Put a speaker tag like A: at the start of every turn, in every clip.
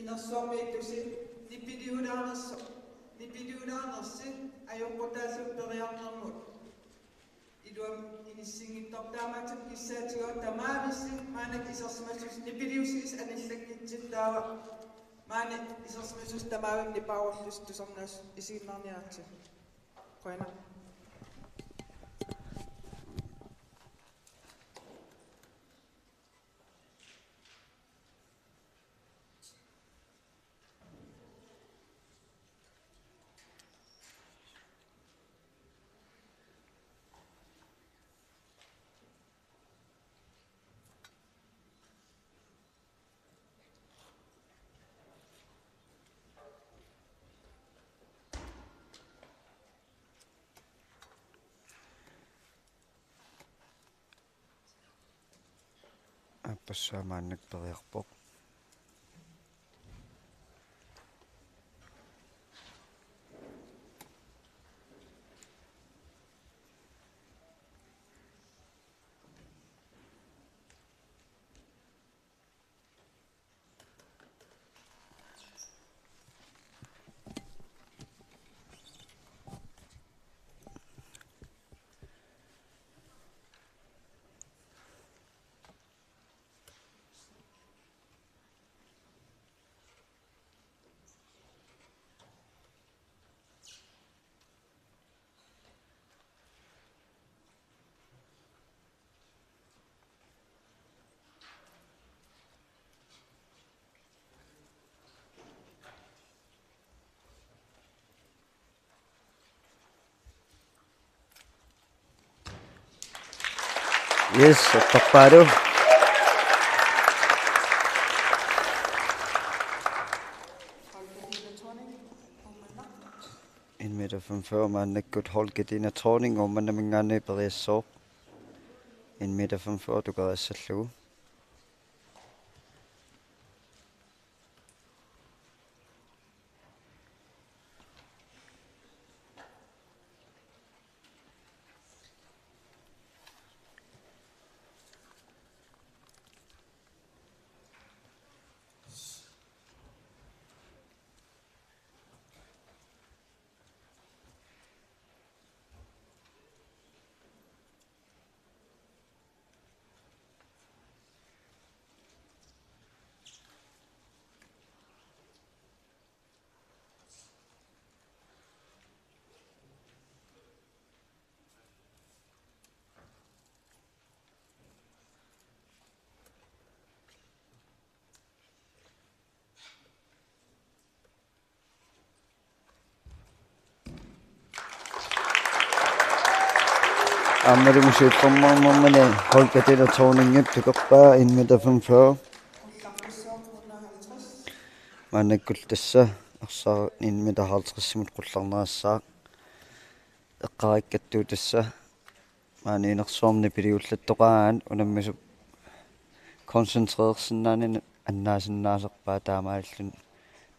A: Inersormeitusi nipidiudaanерsi ajorputaasuperiarnermut iduam inissingittortaamaatut kissaatigo tamaavissi maanak isersmasus nipidiusis anillakkitsittaava maanik isersmasus tamaavim nipaawallus tusernaas isiinnerniaatsi qoina.
B: Appassaamaannak periarpoq Yes, tappaaru. In middag 45 maannakkut holkitiina trawning ummannamingaanni periassoor. In middag 45 tuqerissallugu. Ammermusuttormarmarmane holkatiina trawninngip tuqerpaa in middag 45. Maannakkut tassa arsaa in middag 50 qullarnerassaaq eqqarikkattuu tassa maaniinersuarni piliullattoqaan unammisuk konsentrersinnaani annaasinnaasерпаа таамааллун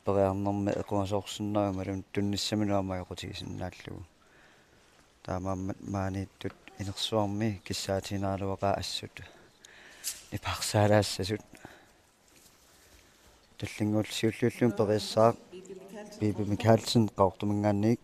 B: периарнэрми эқуасоорсиннаруmalun tunnissamинуама yoqutigisinнааллугу таамааммат maaнииттут инерсуарми киссаатинааруақаа ассут нипарсаалаассасут таллингуул сиуллууллун периассаақ Bibi Michaelsen qaortumingaanniik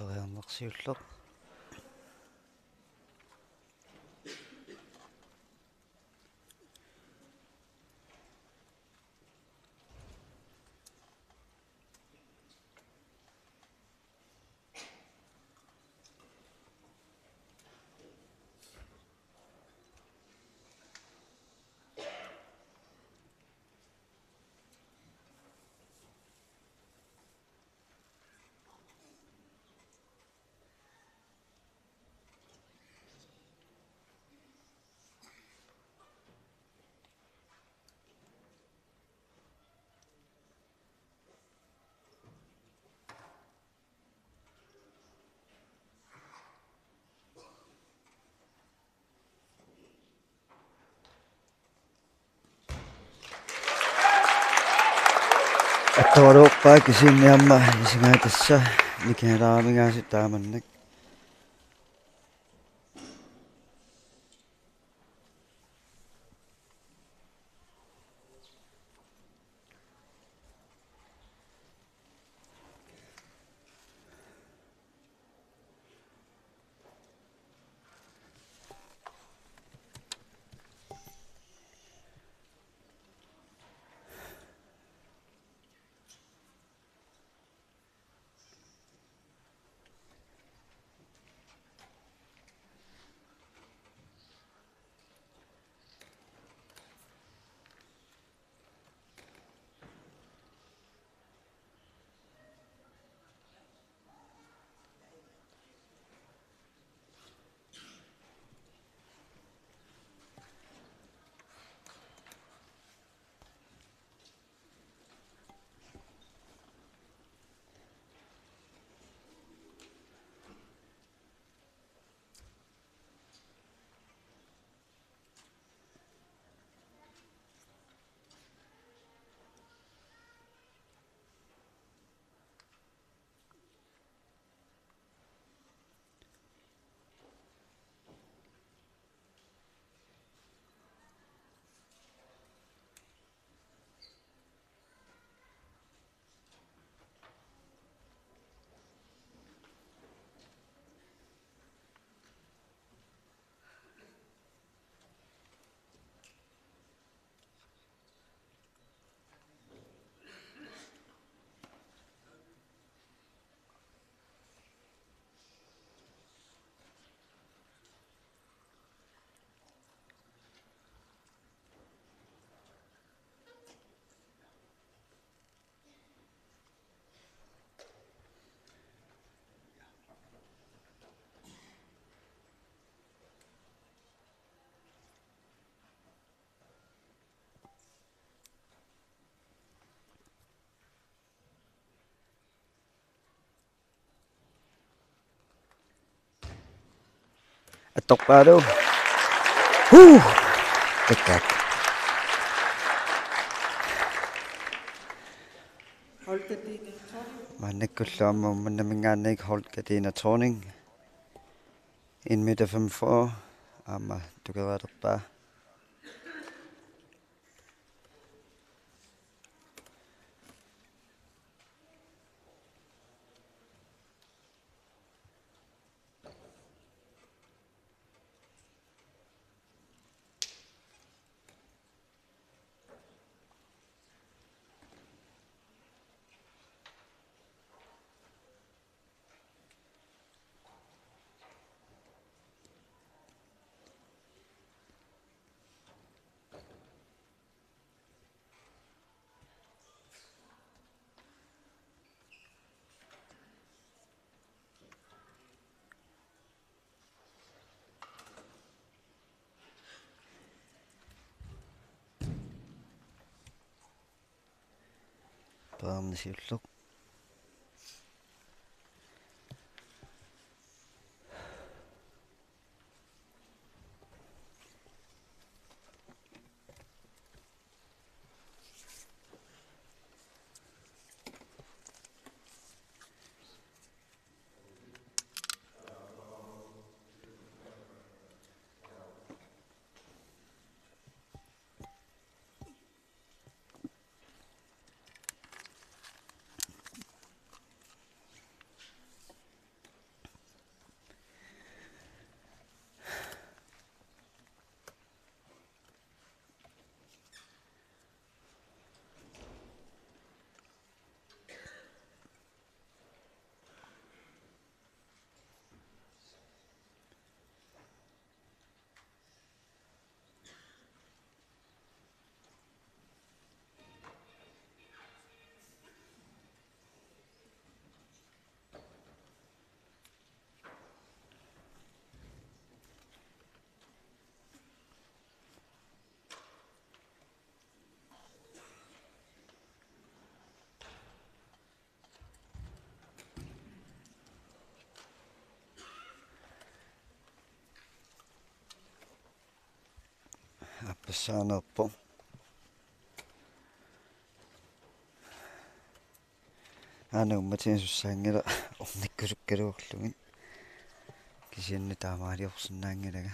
B: Pelearnersiulleq. Attawaluuqqaa kisiinniamma isingaatassa nikinalaamigaasi taamannak. Attoqqaalu. Takkaat. Mannikkulluamma mannamingaannik Holkatina Torning. In midter 5 amma tukevalerpaa. Pelearnersiulleq. Qissaanerpo aana ummatинсуссаангила орниккусуккалуорлугит кисианна таамаалиорсинаангилага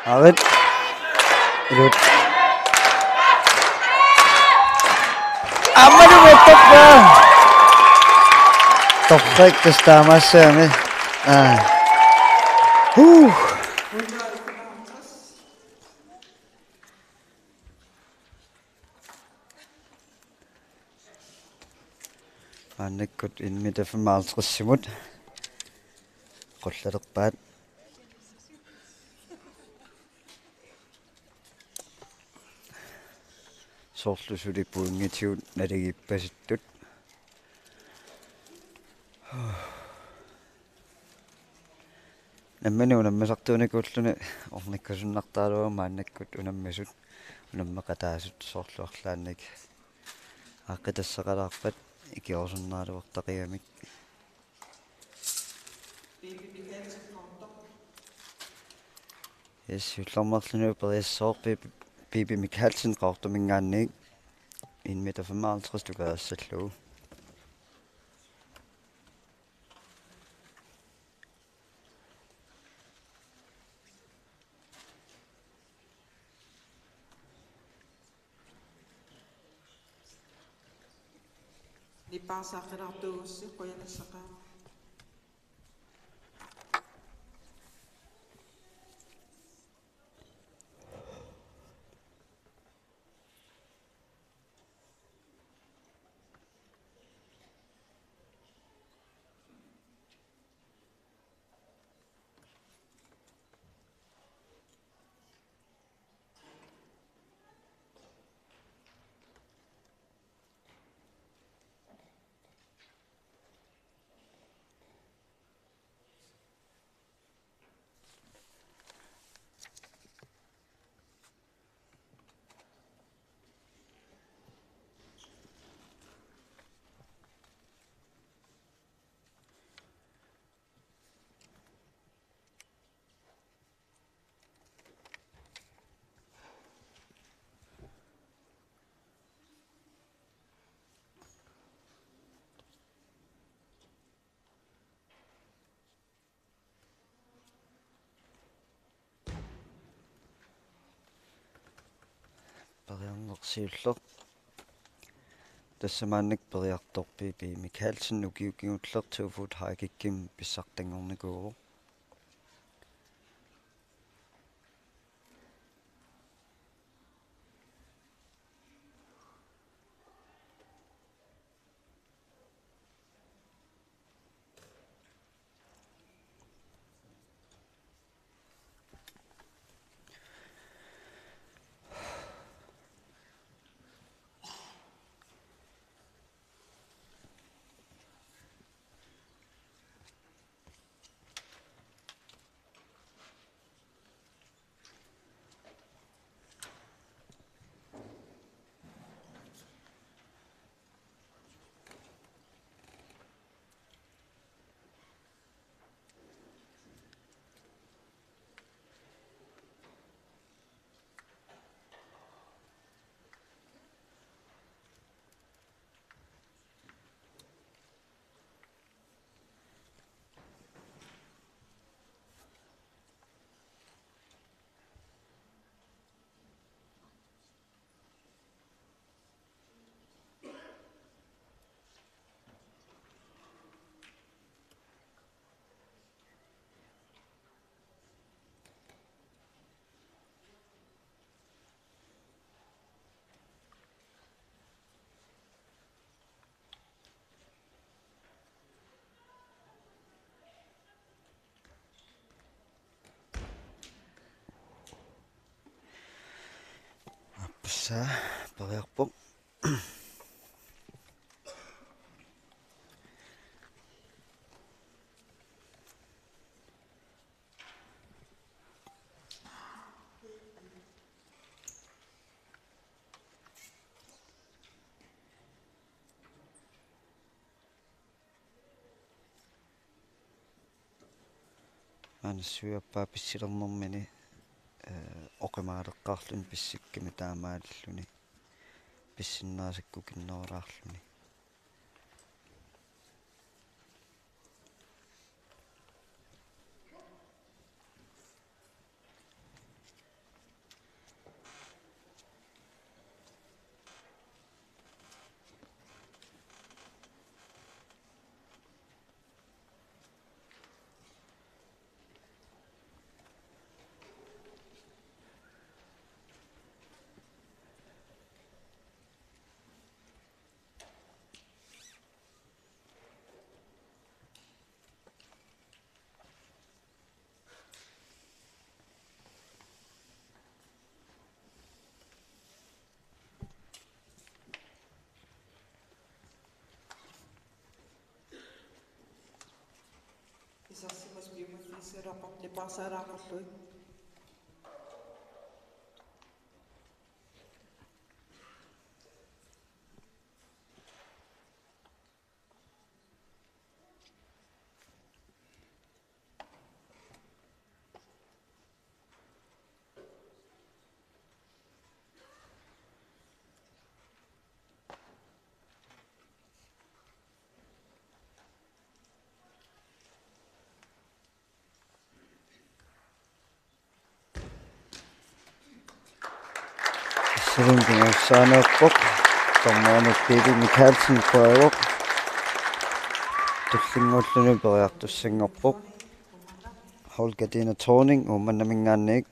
B: авет ирут амману мэттаппа тоққайттас таамаассаами хуу аннаккут инмита 55-симут qollalерпаат соорлусулиппуингитиут налигиппаситтут намману наммасартууникууллуни орниккасуннартаалуама аннаккут унаммасут унаммакатаасут соорлуарлаанник ааққитассақалаарпат икиорсуннаалуартақиамик юллармарлунуу периассоорпи Bibi Mikkelsen qaortuminggaanniik inmita 55 tukaassallugu
A: Nipaasaaqqilartuugussi qoyanassaqaa Pariarnersiulleq тассамаанник периарторпи Bibi Mikkelsen укиукингуллертууфут хаакикким писсартангорникуу Saa pariarpuq anassuiappaa pissilernermini oqimaaleqqaarlun pissikkimi taamaalluni pissinnaasakku kinnerulaarluni
C: Isarsimas biumattiiseraaqorli parsaalaaqorluit
A: Sirunguussaaneerpoq tormaanukkiili Mikhalsen qoaruq tullinguulluni periartussangorpoq Holger-Dina Thorning uummannamingaanniik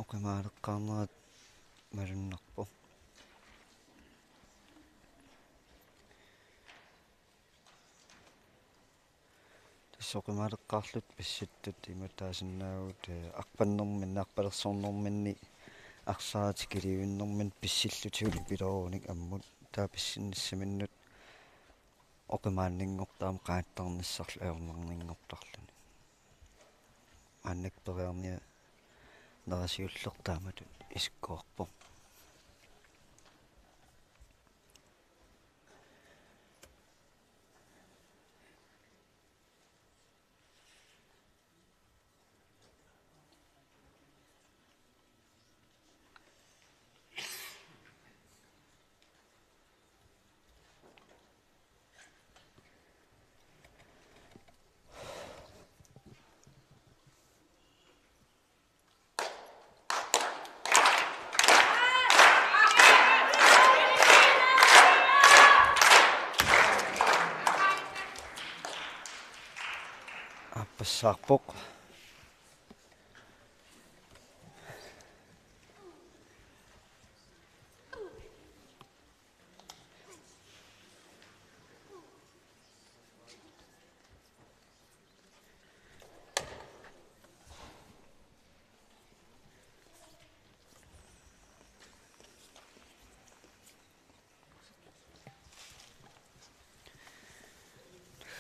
A: oqimaaleqqaarnerat malunnerpoq tassoqimaaleqqaarlut pissuttut imutaasinnaavut arpannerminni arpalersornerminni арсааtikiliuinnermin pissillutiuli pileruunik ammut taa pissinnissamannut oqimaanninngortaam qaattarnissarlu aornerninngortarluni aannak nerasiullertaamatut iskkuarpoq
B: аппассаарпоқ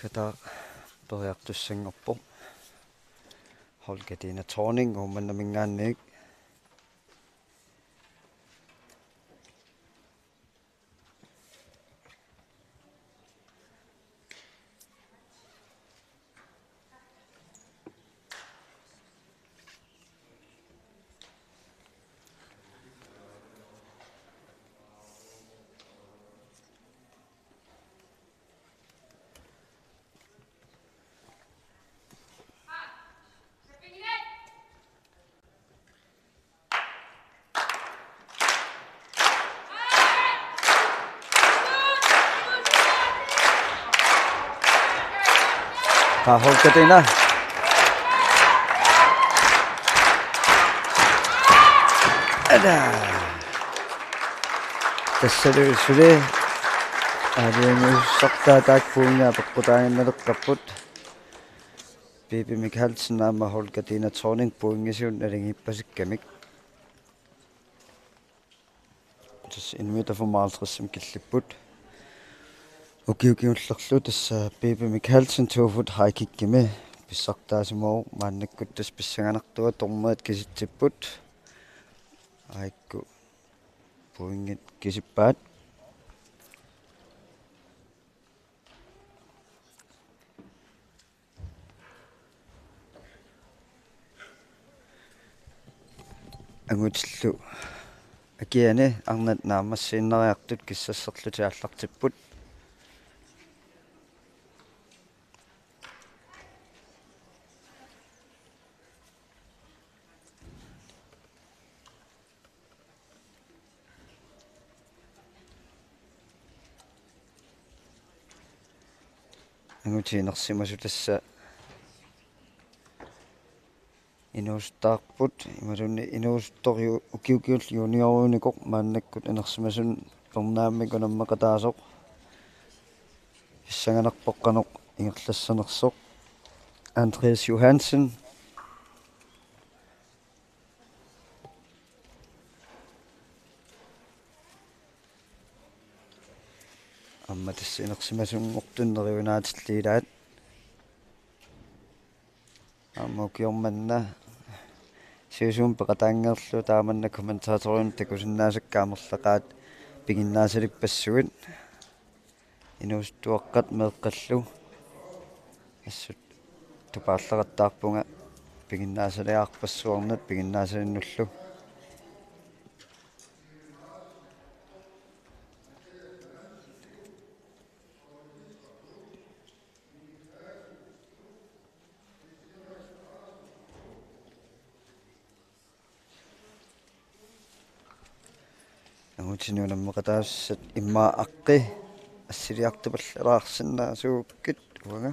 B: хата периартуссангорпо Holkatina Thorning уманнамингаанник Holkatina тассалуисуле аалиангуссартаатааккуунгаа пеккутаагинналеққарпут Bibi Mikkelsen наама Holkatina Thorning пуунгисуун алингиппасиккамик тас инмита формаалтрissam киллиппут укиукиуллерлу тасса Bibi Mikkelsen тууфут хайкиккими писсартаасимоо мааннаккут тас писсаганартуа тормаат киситсиппут айкку пуунгит кисиппаат ангутиллу акиане арнат наамассииннериартут киссассерлути аллартиппут ангутиинерсимасу тасса инуустаарпут ималунни инуустториу укиукиул юниоруникоқ мааннаккут анерсимасун пернааммику наммақатаасоқ иссаганерпоққаноқ ингерлассанерсоқ Andreas Johansen amma tassa inersimasungortunneruunaatillиилаат аммукиорманна сиусуум пеқатаангерлу тааманна комментаториун такусиннаасаккаамерлақаат пигиннаасалиппассугит инуустуаққат меэққаллу ассут тупааллақаттаарпунга пигиннаасалиаарпассуорнат пигиннаасалиннуллу нуутинуунаммеқатаассат иммаа аққи ассилиартупаллалаарсиннаасуууккит уага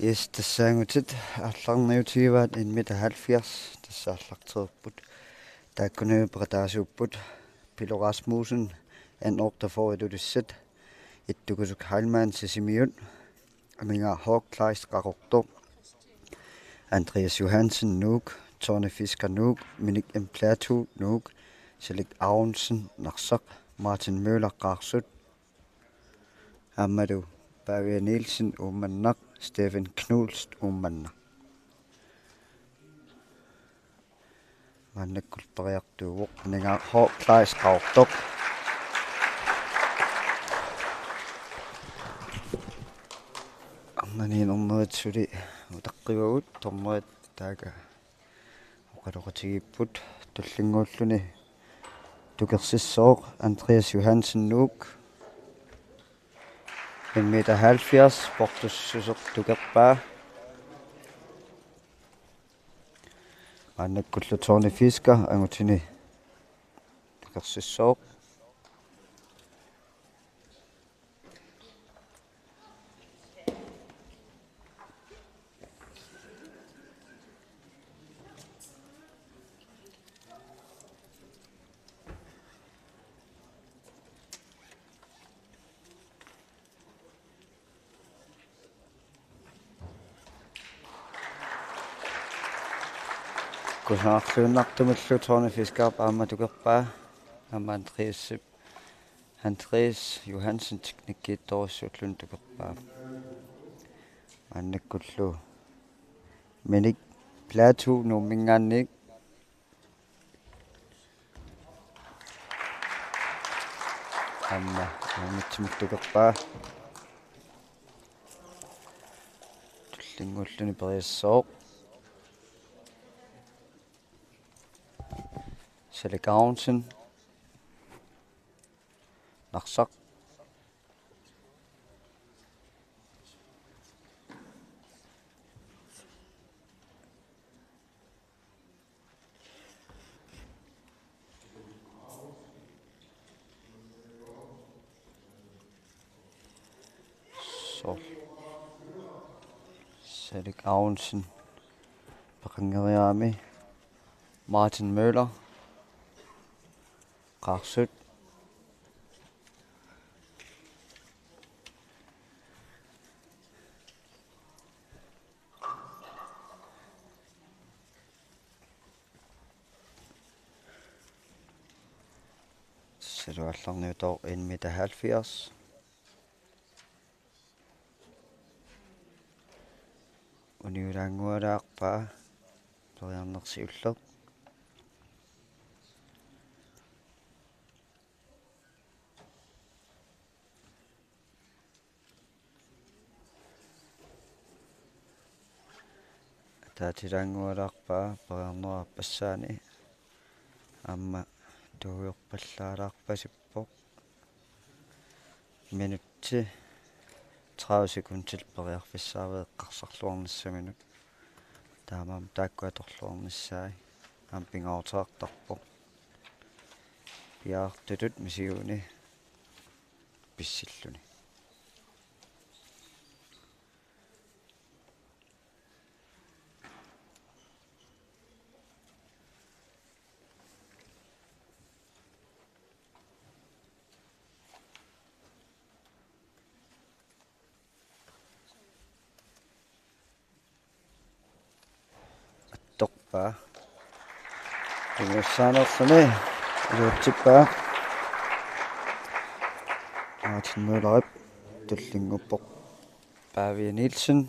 B: Yes, тассаангутит арларниутигиваат 1,70 тассааллартерпут тааккунуиппекатаасууппут Pilo Rasmussen en år der får du det sæt et du kan så Heilmann Sisimiut Aminga Hawk Kleist Garokto Andreas Johansen Nuk Tone Fisker Nuk Minik Emplatu Nuk Select Aronsen Naksak Martin Møller Garsut Amadou Barry Nielsen Umannak Steven Knulst Umannak Mannakul pariartuuq ninga Hawk Kleist Garokto Anani norneritsuli utaqqivagут tornerit taaka oqaloqatigipput tullinguulluni tukersissooq Andreas Johansen Nuuk 1,70 portussuseq tukerpaa annakkullu Tony Fisker angutini tukersissooq Kusaarluunartumullu Tony Fisker paama tukerpaa amma Andreas Johansen teknikkiittorussuullun tukerpaa annakkullu Minik Platu nuummingaanniik amma nuumitsimuk tukerpaa tullinguulluni periassooq Select Aronsen Naksak så Select Aronsen Paqangeriaami Martin Møller Qarsut Seluallarniutoo 1,70 uniulaangualaarpaa toriarnersiulleq taatilaangualaarpaa pariarnerapassaani amma tuuyorpallaalaarpasippoq minutti 30 sekundtil pariarfissaaveeqqarsarluarnissaminut taamaam taakkuatorluarnissaai ampingaorteartarpoq piaartulut misiuni pissilluni torpaa tungussaanersani iluutsippaa Martin Møllerip tullinguppoq Barry Nielsen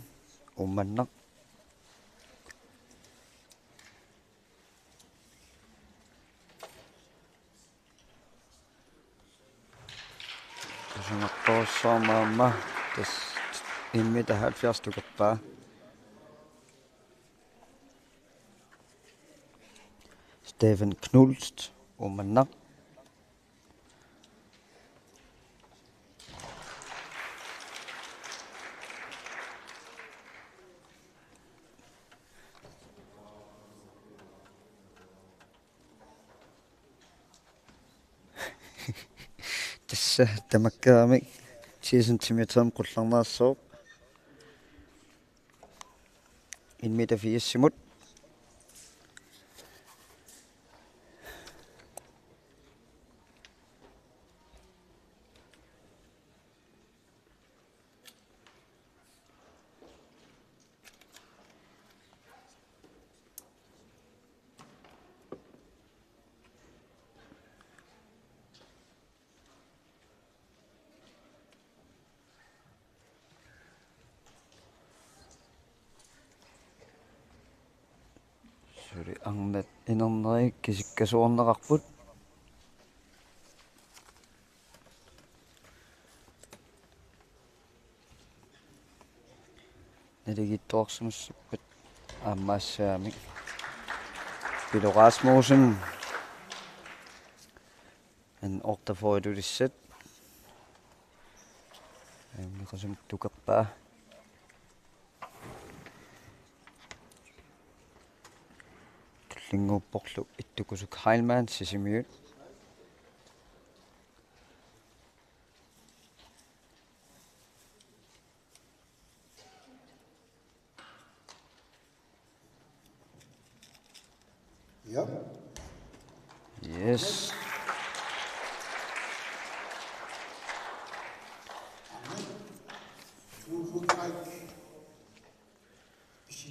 B: ummannaq tusungertorussaamaamma tas 1,70 tukerpaa Steven Knulst ummannaq tassa tamakkaamik 10 cm qullarnaassooq in midt af 80 imod. Suri angnat inernerik kisikkasuornerarput. Naligittuarsumussupat aammaassaamik. Peter Rasmussen. En orta får du det sæt. Jeg kan som du kan bare. Lingo porlu ittukusuk Heilman sisimiut.
A: Ja.
B: Yes.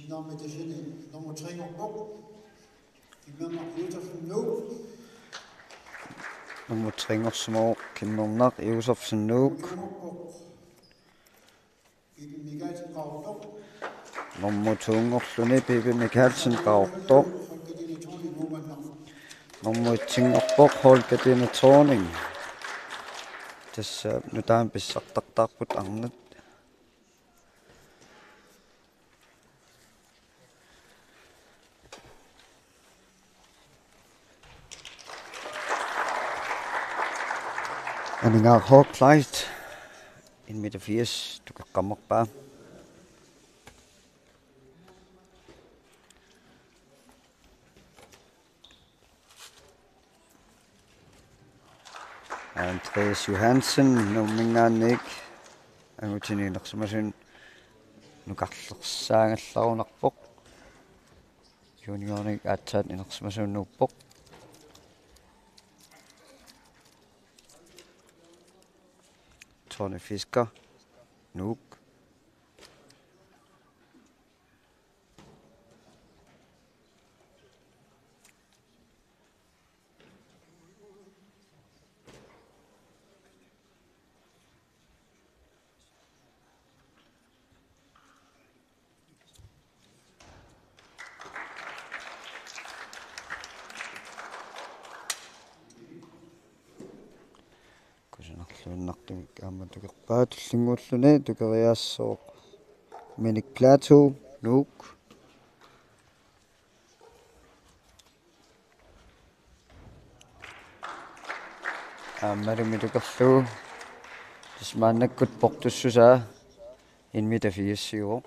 A: Med det sinde nummer 3 og bog. De mener Josefsen nu.
B: Nummer 3 og små kindernak Josefsen Nuuk. Nummer 2 og Lune Bibi Mikkelsen Gaugdok. Nummer 10 og bog Holger Dine Torning. Tässä nyt on pissak taktakut annet. En engang hårdt klejt. En meter 80, du kan komme op bare. Andreas Johansen, nummingaannik. Angutininaqsumasun nuqarlersaangallarunarpoq. Juniornik aatsaat inersumasun nuuppoq. Tony Fisker, Nuuk. Kusunarluunnartumik aama tukerpaat tullinguulluni tukeriaassooq Minik Plateau, Nuuk. Aamalumi tukerluu tismaannakkut portussusaa in midt af 80 år.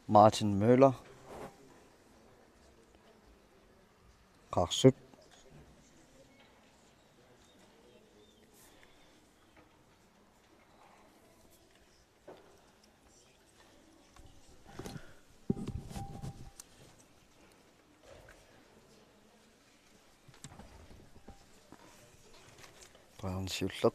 B: Martin Møller. Qarsut. Brian Schultz.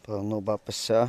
B: Bruno Bapassa.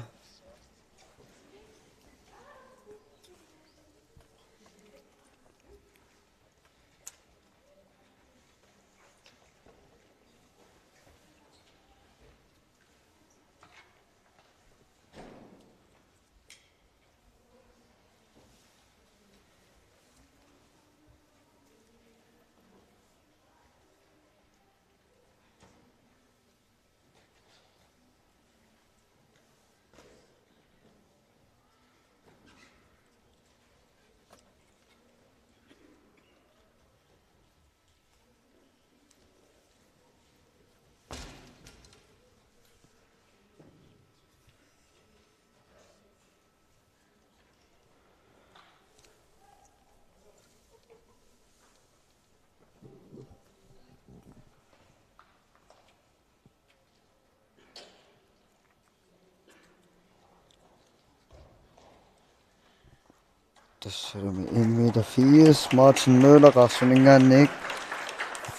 B: Tässä oli 1,80 Martin Møller, Rassuningannik.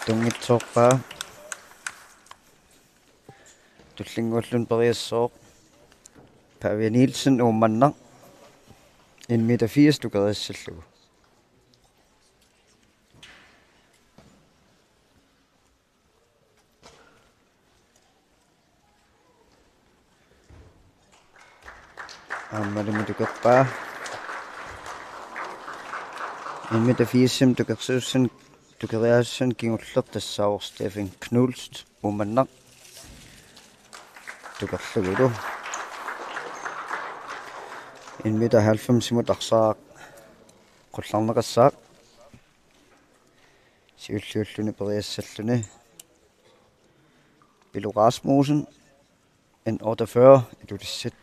B: Tungitsorpaa. Tullingullun periassooq. Pavia Nielsen uummanna. 1,80 tukerissallugu. Ammalimu tukeppaa. 1,80 tukersuussan tukeriaassan kingulleq tassaawor Stefan Knulst uummanna. Tukerlugulu. 1,90 arsaaq qullarneqassaaq. Siulluulluni periassalluni. Pilo Rasmussen 1,48 ilulissit.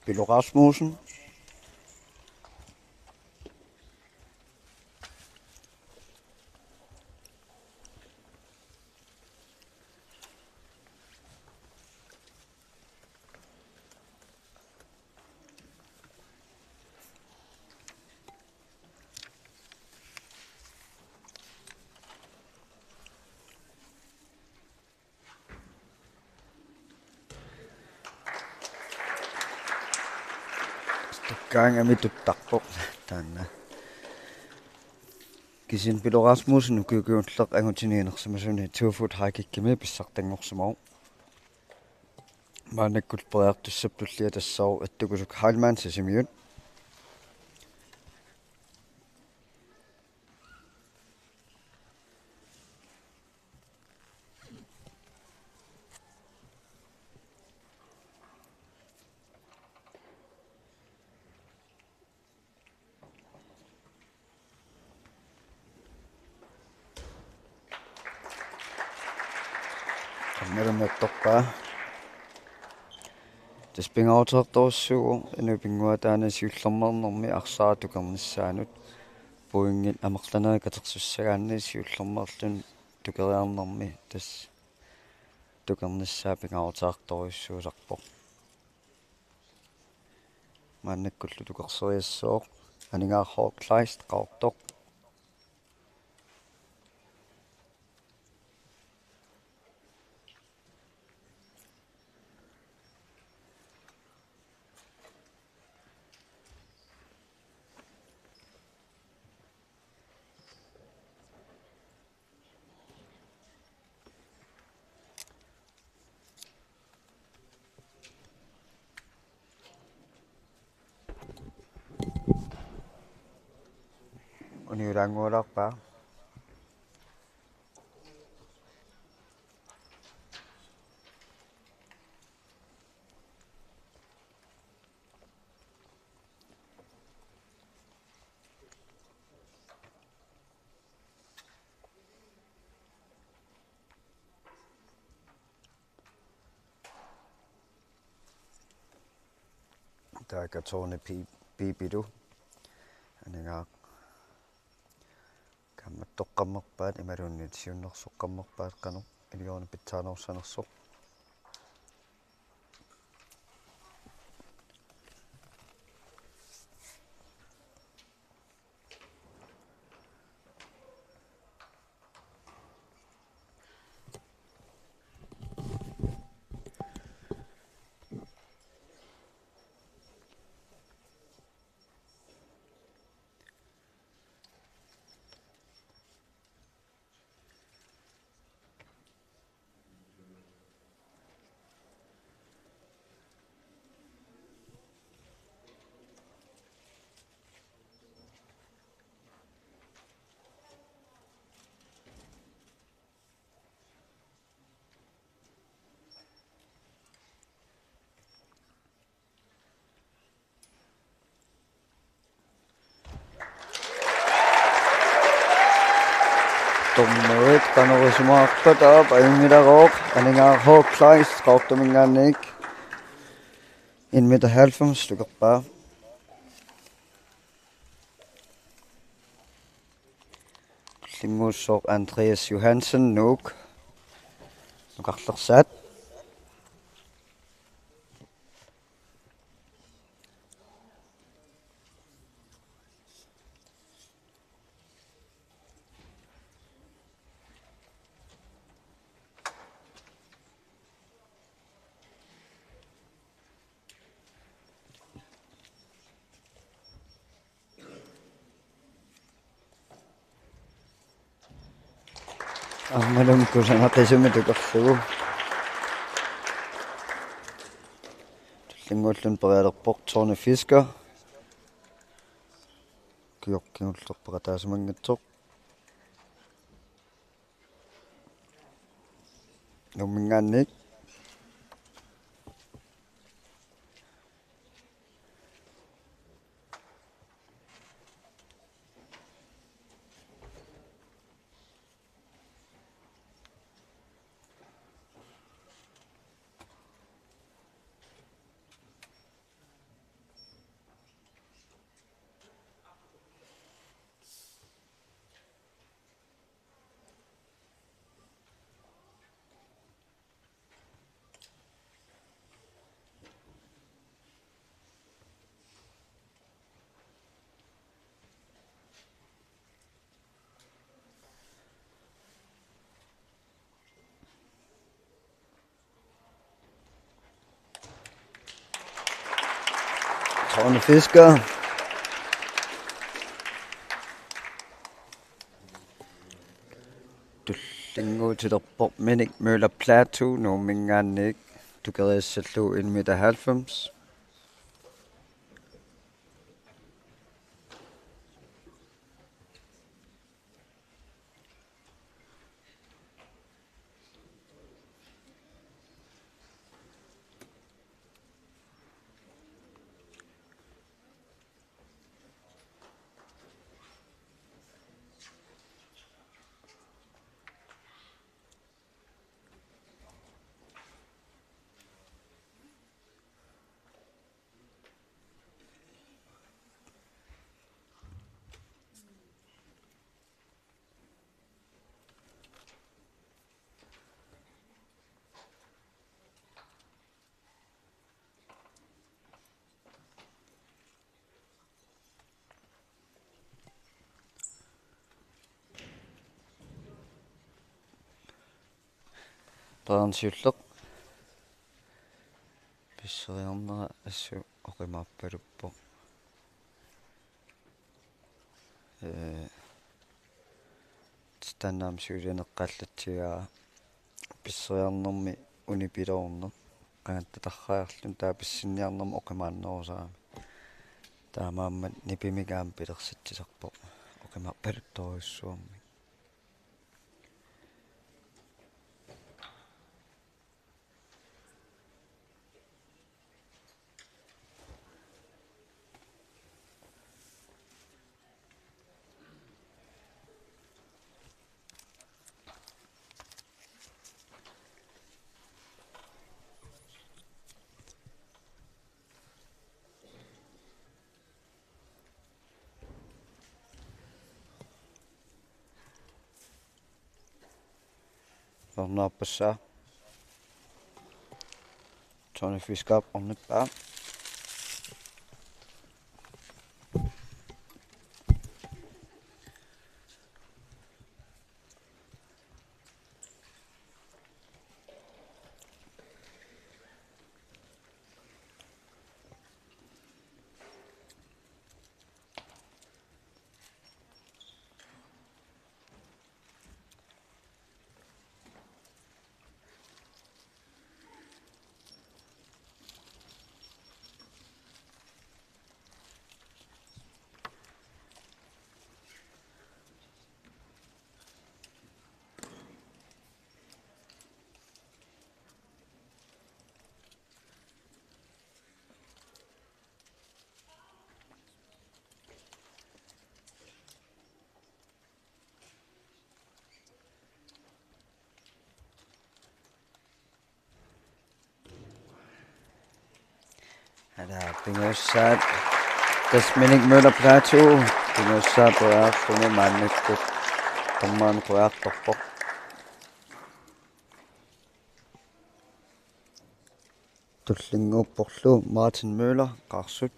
B: Pilo Rasmussen. Gang mit tuttarpoq taanna. Kisin Pilo Rasmussen ukiukiulleq angutiniinersamasuni 2 foot high kickimi pissartangorsumaru. Maanakkul periartussap tullia tassaaru attukusuk Heilmann sisimiut. Merunnertorpaa. Taspingautertorsugu inupinguataana siullermernermi arsaa tukernissaanut puingit amerlaneri katersussagaanni siullermerlun tukeriarnermi tas tukernissaa pingauteartorissuusarpoq. Maannakkullu tukerseriassooq aningaarroq Kleist qaortoq. Uniulangualarpaa. Taakatone piipidu. Aningaa kammattoqqammerpaat imaluunniit siunnersoqqammerpaat qanu iliorna pitsaanерсанерсоq. tormuit qanorisumaarpat paimmilaroq aningaarhooklais qaortumingaanniik in 90 tukerpaa Linguussoq Andreas Johansen nuuk nuqarlersat аммалум кусанақисуми туқерлугу лингууллун периалерпоқ Торне Fisker киоркиуллерпера таасамангатсоқ нуммингаанник Торne Fisker tullinguutilerpoq Minik Møller Plateau nuummingaanniik tukeriissallu in 90 Taansiulleq pisseriarnera assu oqimaappaluppoq titannaam suulianeqqaallatsigaa pisseriarnermi unipilornerq qanattatarraarlun taapissинниарнерми oqimaannerusaami taamaammat nipimigaam pilersatsisarpoq oqimaappaluttaruissuarmi ornaapassaa Torne Fisker ornippaa Ala pinguussaat Tasminik Møller Plateau pinguussaaperaarluni maannakkut tammaanu quaartorpoq tullinguupporlu Martin Møller qarsut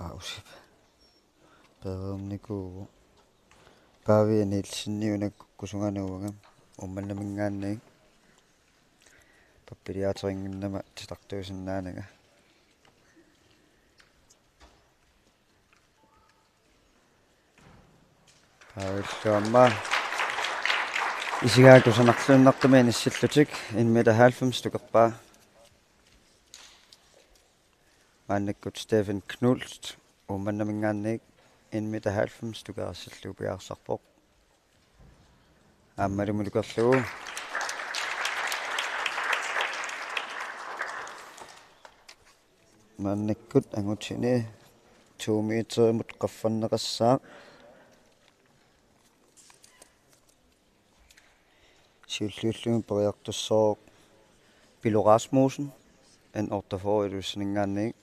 B: ausip peerniku paavianilsinniunakku kusunganuungam ummannamingaanniik pappiliaateringinnama titartuusinnaanaga paavilluamma isigaakusanarluunnartumiin issillutik 1,90 tukerpaa maannakkut Stephen Knulst ummannamingaanniik 1,90 tukerassilluupiaarsarpoq aammalumulikerlugu maannakkut angutini 2 meterimut qaffarneqassaaq siulluulluun periartussooq Pilo Rasmussen en ortafor iluussinningaanniik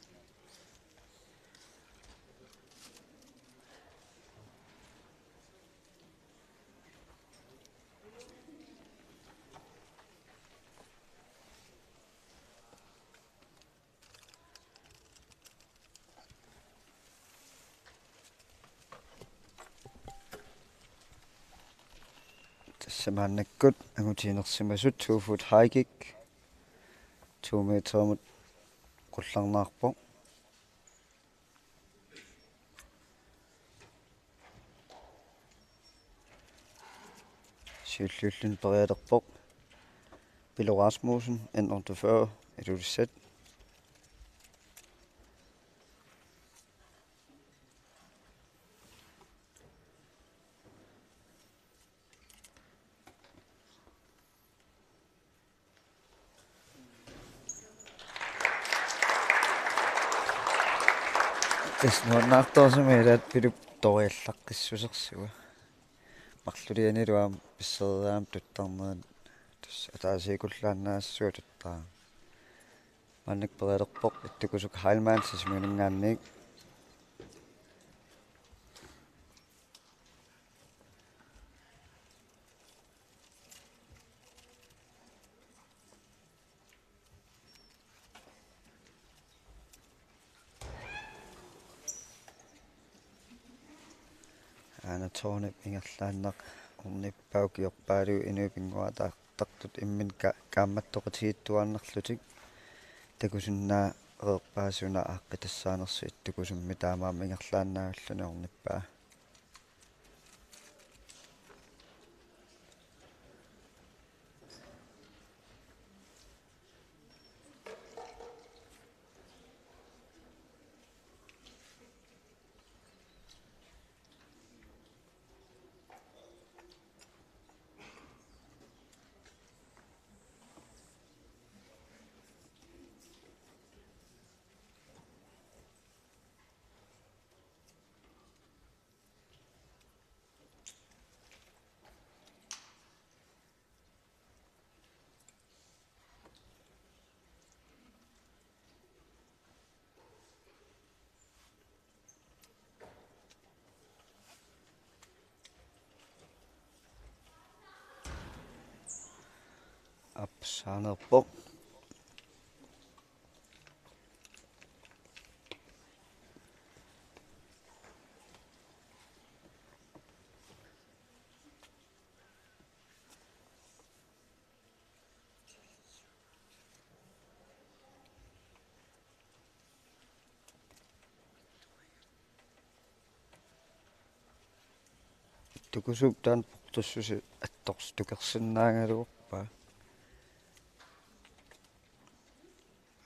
B: maannakkut angutiinersimasut 2 foot high kick 2 meterimut qullarnaarpoq siulluullun perialerpoq Pilo Rasmussen 1,48 iluussat Nuannaartorsamilaat pilup toriallaqqissusersuga marlulianiluam pisseriaam tuttarneran tussa ataasiikullaannaassua tuttaa mannik perialerpoq ittukusuk Heilmann sisimiuningaanniik Tornip ingerlaannaq ornippaukiorpaalu inuipinguata tartut immin kaammattoqatiittuaannarlutik takusunnaa ereerpaasuna aaqqitassaanersu ittukusummi taamaam ingerlaannaagulluni ornippaa apsaanerpoq tukusuk taan portussusi attorstukersinnaangaluorpaa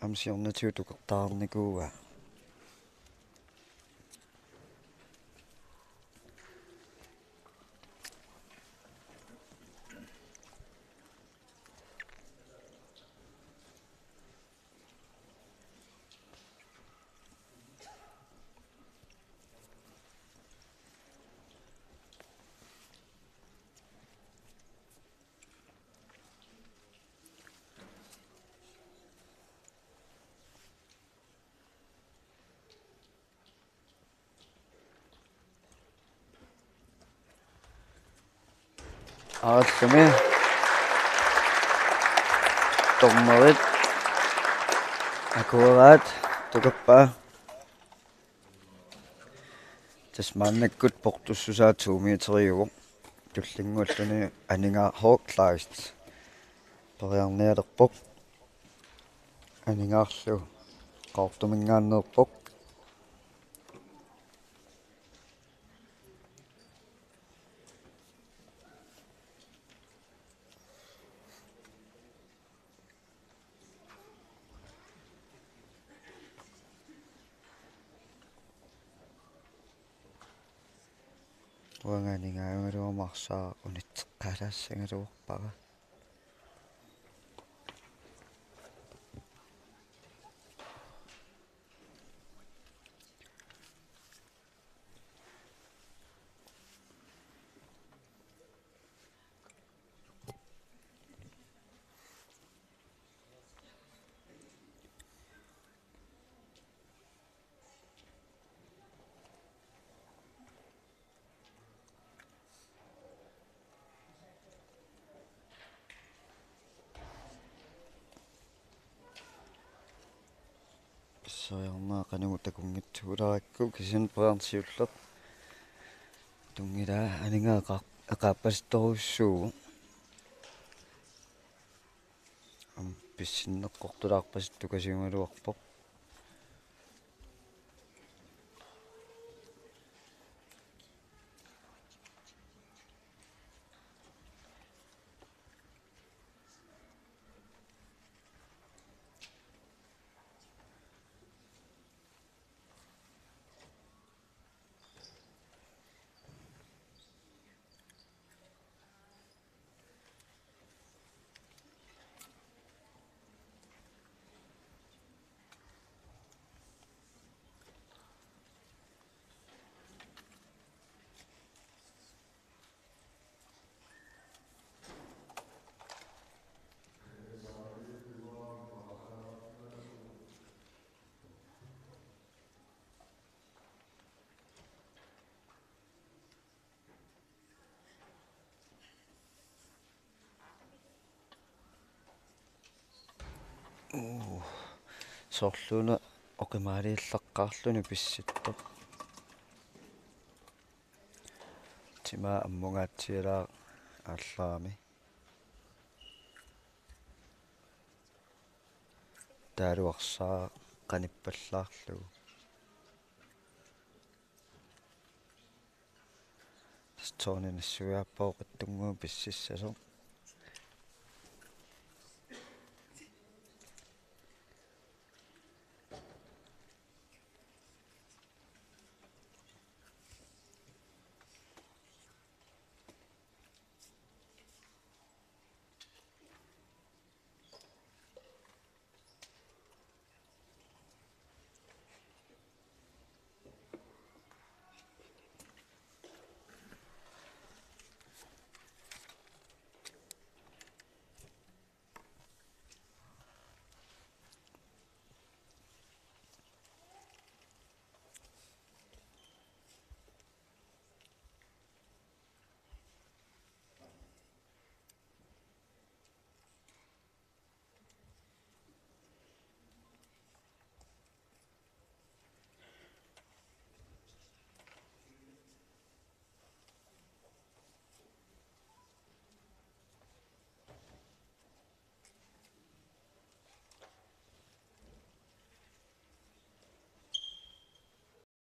B: amsiornatiu tukertaarnikuuga Aalluми tommerit akuaraat tukappaa tasmaannakkut portussusaatuumiiteriugu tullingualluni aningaa Hawklights periarnialerpoq aningaarlu qaortumingaanneerpoq uanganingaangaluamarsaa unitteqqalaassангалуорпара pissariarnaa qanugu takunngitsuularakku kisin pearnsiulleq tungilaa aningaa eqaappasittoruussuugu pissinneqqortulaarpasittu kasiungaluarpoq sorluna oqimaaliillaqqaarluni pissittoq timaa ammungaatsiilaa aallarami taaluarsaa qanippallaarlugu stoorninassuiappaoqattunguun pississasoq